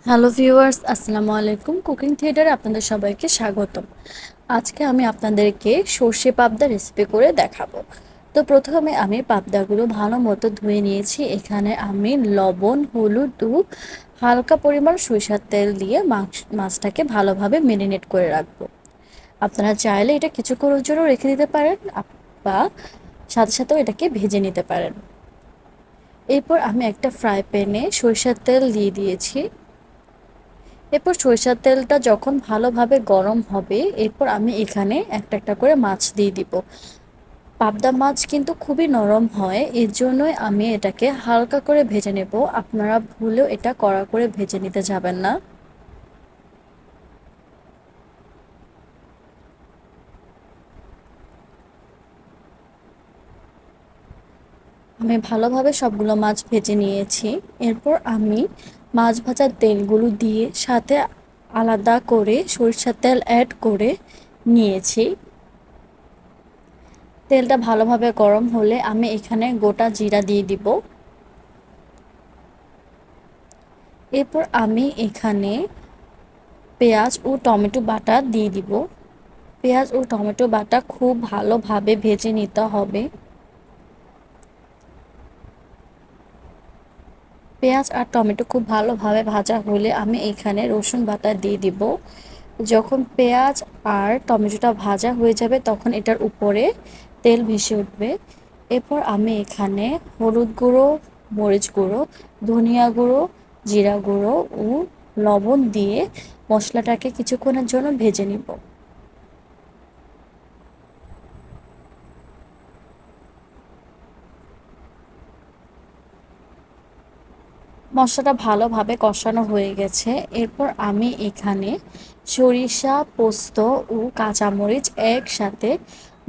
Hello viewers, আসসালামু আলাইকুম। Cooking থিয়েটারে আপনাদের সবাইকে স্বাগতম। আজকে আমি আপনাদেরকে সর্ষে পাবদা রেসিপি করে দেখাবো। তো প্রথমে আমি পাবদাগুলো ভালো মতো ধুয়ে নিয়েছি। এখানে আমি লবণ, হলুদ ও হালকা পরিমাণ সরিষার তেল দিয়ে মাছটাকে ভালোভাবে মেরিনেট করে রাখবো। আপনারা চাইলে এটা কিছুক্ষণের জন্য রেখে দিতে পারেন বা সাথে সাথেও এটাকে ভেজে নিতে পারেন। এরপর আমি একটা ফ্রাই প্যানে সরিষার তেল দিয়ে দিয়েছি। এরপর সরিষার তেলটা যখন ভালোভাবে গরম হবে, এরপর আমি এখানে একটা একটা করে মাছ দিয়ে দিব। পাবদা মাছ কিন্তু খুবই নরম হয়, এর জন্যই আমি এটাকে হালকা করে ভেজে নেব। আপনারা ভুলেও এটা কড়া করে ভেজে নিতে যাবেন না। আমি ভালোভাবে সবগুলো মাছ ভেজে নিয়েছি। এরপর আমি মাছ ভাজার তেলগুলো দিয়ে সাথে আলাদা করে সরিষার তেল অ্যাড করে নিয়েছি। তেলটা ভালোভাবে গরম হলে আমি এখানে গোটা জিরা দিয়ে দিব। এরপর আমি এখানে পেঁয়াজ ও টমেটো বাটা দিয়ে দিব। পেঁয়াজ ও টমেটো বাটা খুব ভালোভাবে ভেজে নিতে হবে। পেঁয়াজ আর টমেটো খুব ভালোভাবে ভাজা হলে আমি এখানে রসুন বাটা দিয়ে দিব। যখন পেঁয়াজ আর টমেটোটা ভাজা হয়ে যাবে তখন এটার উপরে তেল ভেসে উঠবে। এরপর আমি এখানে হলুদ গুঁড়ো, মরিচ গুঁড়ো, ধনিয়া গুঁড়ো, জিরা গুঁড়ো ও লবণ দিয়ে মশলাটাকে কিছুক্ষণের জন্য ভেজে নিব। মশলাটা ভালোভাবে কষানো হয়ে গেছে। এরপর আমি এখানে সরিষা, পোস্ত ও কাঁচামরিচ একসাথে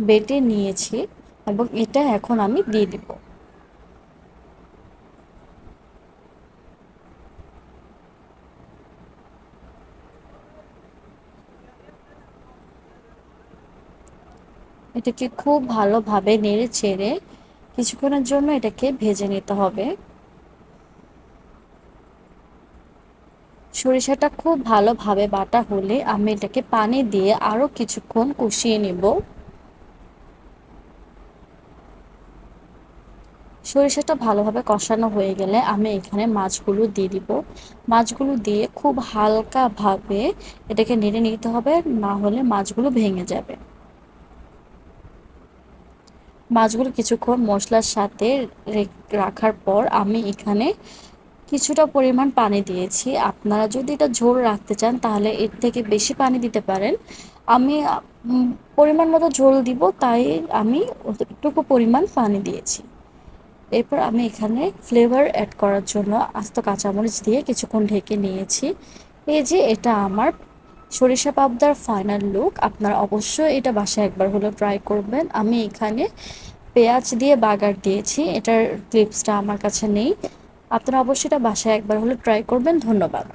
বেটে নিয়েছি এবং এটা এখন আমি দিয়ে দিব। এটাকে খুব ভালোভাবে নেড়ে চেড়ে কিছুক্ষণের জন্য এটাকে ভেজে নিতে হবে। সরিষাটা খুব ভালোভাবে বাটা হলে আমি এটাকে পানি দিয়ে আরও কিছুক্ষণ কষিয়ে নেব। সরিষাটা ভালোভাবে কষানো হয়ে গেলে আমি এখানে মাছগুলো দিয়ে দিব। মাছগুলো দিয়ে খুব হালকাভাবে এটাকে নেড়ে নিতে হবে, না হলে মাছগুলো ভেঙে যাবে। মাছগুলো কিছুক্ষণ মশলার সাথে রাখার পর আমি এখানে কিছুটা পরিমাণ পানি দিয়েছি। আপনারা যদি এটা ঝোল রাখতে চান তাহলে এর থেকে বেশি পানি দিতে পারেন। আমি পরিমাণ মতো ঝোল দিব, তাই আমি অতটুকু পরিমাণ পানি দিয়েছি। এরপর আমি এখানে ফ্লেভার অ্যাড করার জন্য আস্ত কাঁচামরিচ দিয়ে কিছুক্ষণ ঢেকে নিয়েছি। এই যে এটা আমার সরিষা পাবদার ফাইনাল লুক। আপনারা অবশ্যই এটা বাসায় একবার হলেও ট্রাই করবেন। আমি এখানে পেঁয়াজ দিয়ে বাগার দিয়েছি, এটার ক্লিপসটা আমার কাছে নেই। আপনারা অবশ্যই এটা বাসায় একবার হলে ট্রাই করবেন। ধন্যবাদ।